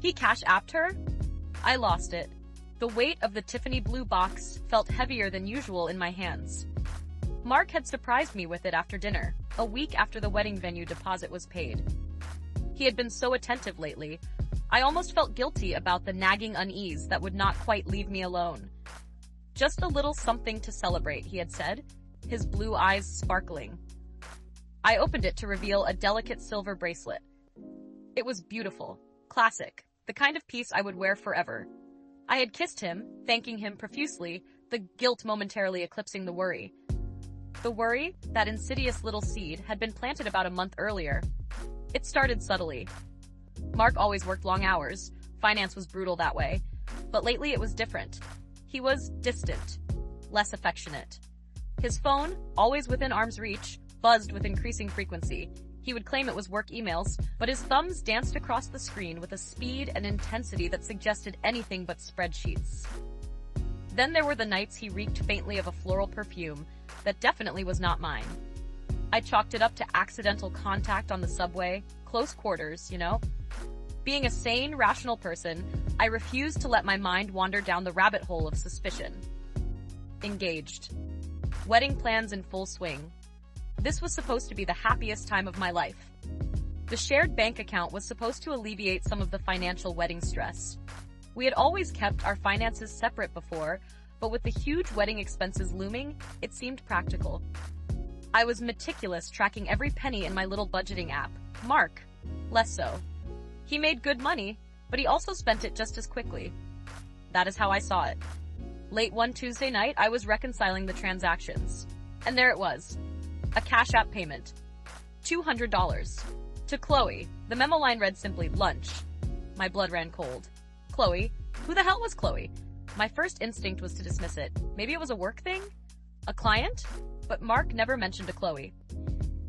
He cash apped her? I lost it. The weight of the Tiffany blue box felt heavier than usual in my hands. Mark had surprised me with it after dinner, a week after the wedding venue deposit was paid. He had been so attentive lately. I almost felt guilty about the nagging unease that would not quite leave me alone. Just a little something to celebrate, he had said, his blue eyes sparkling. I opened it to reveal a delicate silver bracelet. It was beautiful, classic, the kind of piece I would wear forever. I had kissed him, thanking him profusely, the guilt momentarily eclipsing the worry. The worry, that insidious little seed, had been planted about a month earlier. It started subtly. Mark always worked long hours. Finance was brutal that way. But lately it was different. He was distant, less affectionate. His phone, always within arm's reach, buzzed with increasing frequency. He would claim it was work emails, but his thumbs danced across the screen with a speed and intensity that suggested anything but spreadsheets. Then there were the nights he reeked faintly of a floral perfume that definitely was not mine. I chalked it up to accidental contact on the subway, close quarters, you know? Being a sane, rational person, I refused to let my mind wander down the rabbit hole of suspicion. Engaged. Wedding plans in full swing. This was supposed to be the happiest time of my life. The shared bank account was supposed to alleviate some of the financial wedding stress. We had always kept our finances separate before, but with the huge wedding expenses looming, it seemed practical. I was meticulous, tracking every penny in my little budgeting app. Mark, less so. He made good money, but he also spent it just as quickly. That is how I saw it. Late one Tuesday night, I was reconciling the transactions. And there it was. A Cash App payment. $200. To Chloe. The memo line read simply, lunch. My blood ran cold. Chloe? Who the hell was Chloe? My first instinct was to dismiss it. Maybe it was a work thing? A client? But Mark never mentioned a Chloe.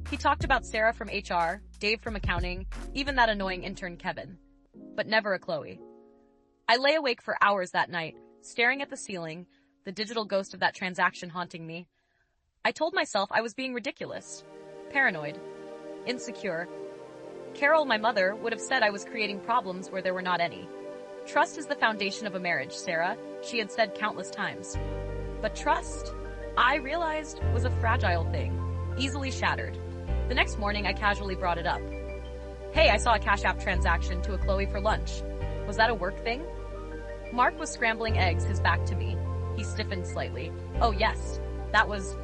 He talked about Sarah from HR, Dave from accounting, even that annoying intern Kevin. But never a Chloe. I lay awake for hours that night, staring at the ceiling, the digital ghost of that transaction haunting me. I told myself I was being ridiculous, paranoid, insecure. Carol, my mother, would have said I was creating problems where there were not any. Trust is the foundation of a marriage, Sarah, she had said countless times. But trust, I realized, was a fragile thing, easily shattered. The next morning, I casually brought it up. Hey, I saw a Cash App transaction to a Chloe for lunch. Was that a work thing? Mark was scrambling eggs, his back to me. He stiffened slightly. Oh yes, that was...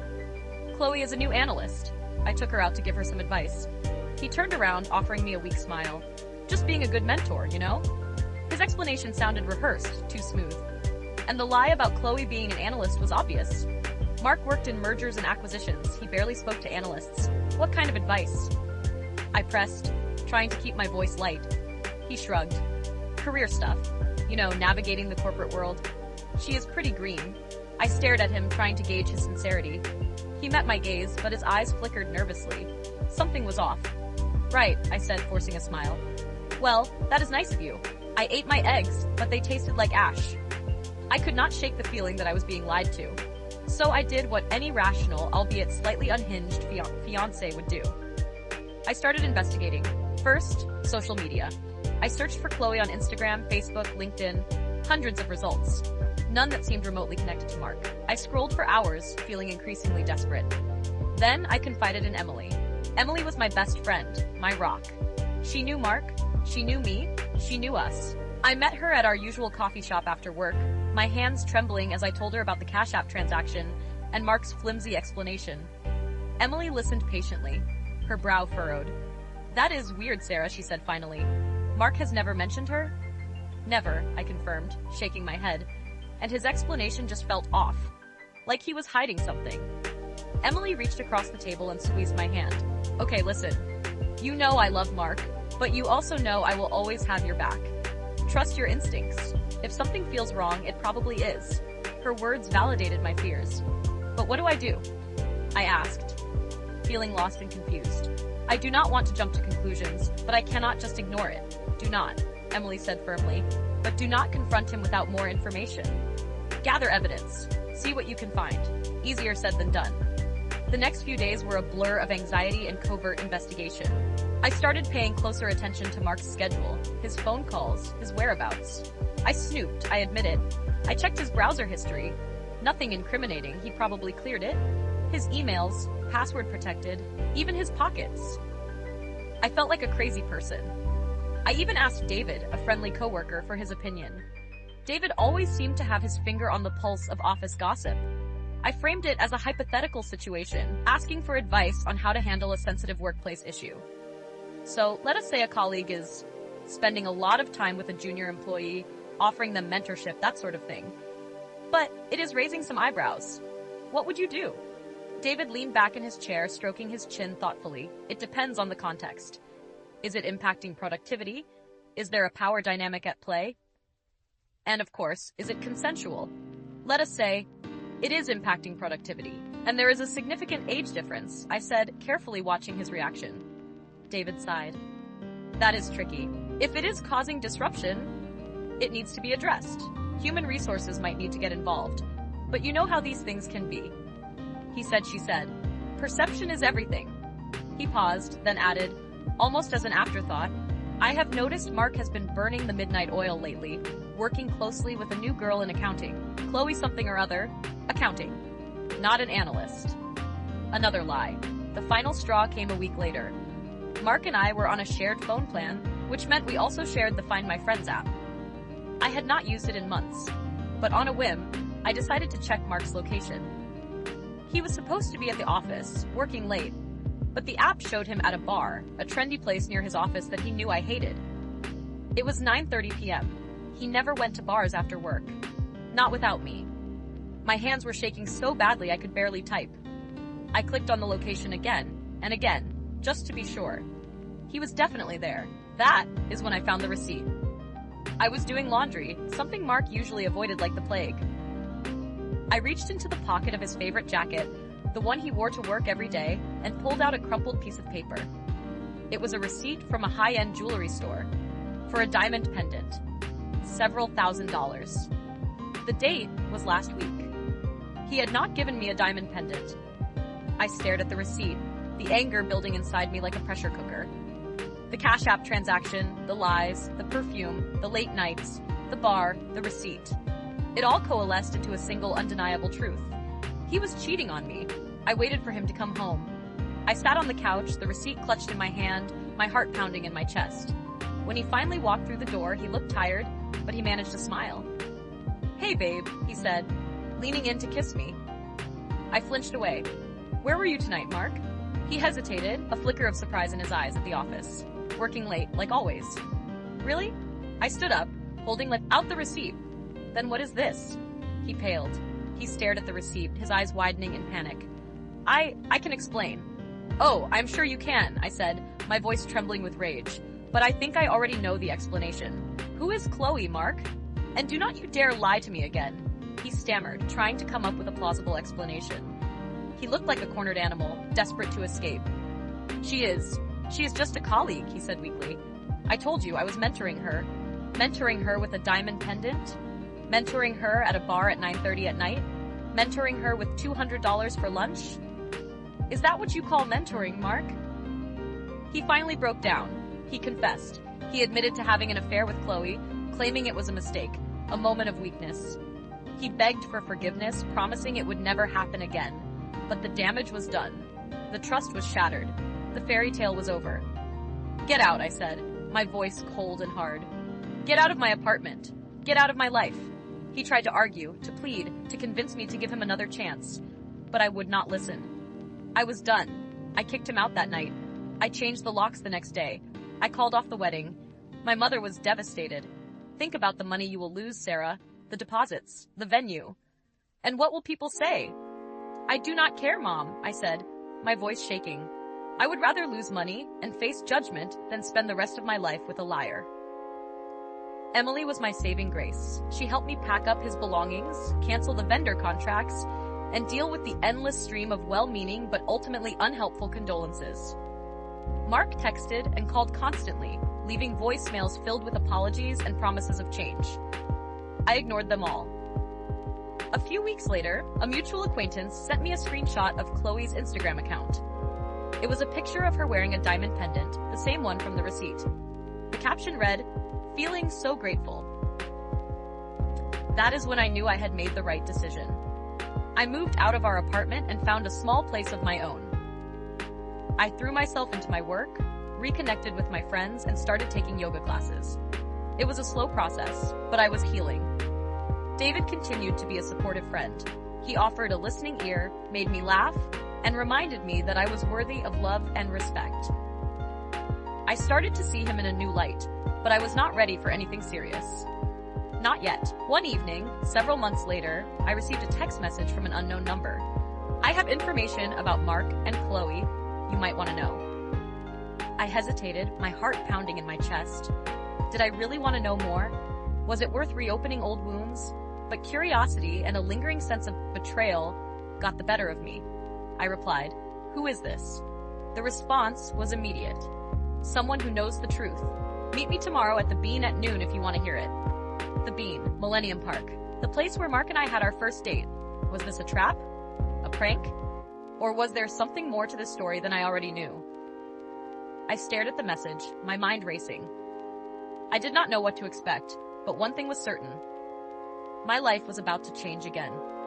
Chloe is a new analyst. I took her out to give her some advice. He turned around, offering me a weak smile. Just being a good mentor, you know? His explanation sounded rehearsed, too smooth. And the lie about Chloe being an analyst was obvious. Mark worked in mergers and acquisitions. He barely spoke to analysts. What kind of advice? I pressed, trying to keep my voice light. He shrugged. Career stuff. You know, navigating the corporate world. She is pretty green. I stared at him, trying to gauge his sincerity. He met my gaze, but his eyes flickered nervously. Something was off. Right, I said, forcing a smile. Well, that is nice of you. I ate my eggs, but they tasted like ash. I could not shake the feeling that I was being lied to. So I did what any rational, albeit slightly unhinged fiancé would do. I started investigating. First, social media. I searched for Chloe on Instagram, Facebook, LinkedIn. Hundreds of results. None that seemed remotely connected to Mark. I scrolled for hours, feeling increasingly desperate. Then I confided in Emily. Emily was my best friend, my rock. She knew Mark, she knew me, she knew us. I met her at our usual coffee shop after work, my hands trembling as I told her about the Cash App transaction and Mark's flimsy explanation. Emily listened patiently, her brow furrowed. That is weird, Sarah, she said finally. Mark has never mentioned her? Never, I confirmed, shaking my head, and his explanation just felt off, like he was hiding something. Emily reached across the table and squeezed my hand. Okay, listen. You know I love Mark, but you also know I will always have your back. Trust your instincts. If something feels wrong, it probably is. Her words validated my fears. But what do I do? I asked, feeling lost and confused. I do not want to jump to conclusions, but I cannot just ignore it. Do not, Emily said firmly, but do not confront him without more information. Gather evidence. See what you can find. Easier said than done. The next few days were a blur of anxiety and covert investigation. I started paying closer attention to Mark's schedule, his phone calls, his whereabouts. I snooped, I admit it. I checked his browser history. Nothing incriminating, he probably cleared it. His emails, password protected, even his pockets. I felt like a crazy person. I even asked David, a friendly coworker, for his opinion. David always seemed to have his finger on the pulse of office gossip. I framed it as a hypothetical situation, asking for advice on how to handle a sensitive workplace issue. So, let us say a colleague is spending a lot of time with a junior employee, offering them mentorship, that sort of thing. But it is raising some eyebrows. What would you do? David leaned back in his chair, stroking his chin thoughtfully. It depends on the context. Is it impacting productivity? Is there a power dynamic at play? And of course, is it consensual? Let us say, it is impacting productivity, and there is a significant age difference, I said, carefully watching his reaction. David sighed. That is tricky. If it is causing disruption, it needs to be addressed. Human resources might need to get involved. But you know how these things can be. He said, she said. Perception is everything. He paused, then added, almost as an afterthought, I have noticed Mark has been burning the midnight oil lately, working closely with a new girl in accounting. Chloe something or other. Accounting. Not an analyst. Another lie. The final straw came a week later. Mark and I were on a shared phone plan, which meant we also shared the Find My Friends app. I had not used it in months, but on a whim, I decided to check Mark's location. He was supposed to be at the office, working late, but the app showed him at a bar, a trendy place near his office that he knew I hated. It was 9:30 p.m. He never went to bars after work. Not without me. My hands were shaking so badly I could barely type. I clicked on the location again, and again, just to be sure. He was definitely there. That is when I found the receipt. I was doing laundry, something Mark usually avoided like the plague. I reached into the pocket of his favorite jacket, the one he wore to work every day, and pulled out a crumpled piece of paper. It was a receipt from a high-end jewelry store for a diamond pendant. Several $1,000s. The date was last week. He had not given me a diamond pendant. I stared at the receipt, the anger building inside me like a pressure cooker. The Cash App transaction, the lies, the perfume, the late nights, the bar, the receipt. It all coalesced into a single undeniable truth. He was cheating on me. I waited for him to come home. I sat on the couch, the receipt clutched in my hand, my heart pounding in my chest. When he finally walked through the door, he looked tired, but he managed to smile. Hey babe, he said, leaning in to kiss me. I flinched away. Where were you tonight, Mark? He hesitated, a flicker of surprise in his eyes at the office. Working late, like always. Really? I stood up, holding out the receipt. Then what is this? He paled. He stared at the receipt, his eyes widening in panic. I can explain. Oh, I'm sure you can, I said, my voice trembling with rage. But I think I already know the explanation. Who is Chloe, Mark? And do not you dare lie to me again. He stammered, trying to come up with a plausible explanation. He looked like a cornered animal, desperate to escape. She is just a colleague, he said weakly. I told you I was mentoring her. Mentoring her with a diamond pendant? Mentoring her at a bar at 9:30 at night? Mentoring her with $200 for lunch? Is that what you call mentoring, Mark? He finally broke down. He confessed. He admitted to having an affair with Chloe, claiming it was a mistake, a moment of weakness. He begged for forgiveness, promising it would never happen again. But the damage was done. The trust was shattered. The fairy tale was over. Get out, I said, my voice cold and hard. Get out of my apartment. Get out of my life. He tried to argue, to plead, to convince me to give him another chance. But I would not listen. I was done. I kicked him out that night. I changed the locks the next day. I called off the wedding. My mother was devastated. Think about the money you will lose, Sarah. The deposits. The venue. And what will people say? I do not care, Mom, I said, my voice shaking. I would rather lose money and face judgment than spend the rest of my life with a liar. Emily was my saving grace. She helped me pack up his belongings, cancel the vendor contracts, and deal with the endless stream of well-meaning but ultimately unhelpful condolences. Mark texted and called constantly, leaving voicemails filled with apologies and promises of change. I ignored them all. A few weeks later, a mutual acquaintance sent me a screenshot of Chloe's Instagram account. It was a picture of her wearing a diamond pendant, the same one from the receipt. The caption read, "Feeling so grateful." That is when I knew I had made the right decision. I moved out of our apartment and found a small place of my own. I threw myself into my work, reconnected with my friends, and started taking yoga classes. It was a slow process, but I was healing. David continued to be a supportive friend. He offered a listening ear, made me laugh, and reminded me that I was worthy of love and respect. I started to see him in a new light, but I was not ready for anything serious. Not yet. One evening, several months later, I received a text message from an unknown number. "I have information about Mark and Chloe you might want to know." I hesitated, my heart pounding in my chest. Did I really want to know more? Was it worth reopening old wounds? But curiosity and a lingering sense of betrayal got the better of me. I replied, "Who is this?" The response was immediate. "Someone who knows the truth. Meet me tomorrow at the Bean at noon if you want to hear it." The Bean, Millennium Park. The place where Mark and I had our first date. Was this a trap? A prank? Or was there something more to this story than I already knew? I stared at the message, my mind racing. I did not know what to expect, but one thing was certain. My life was about to change again.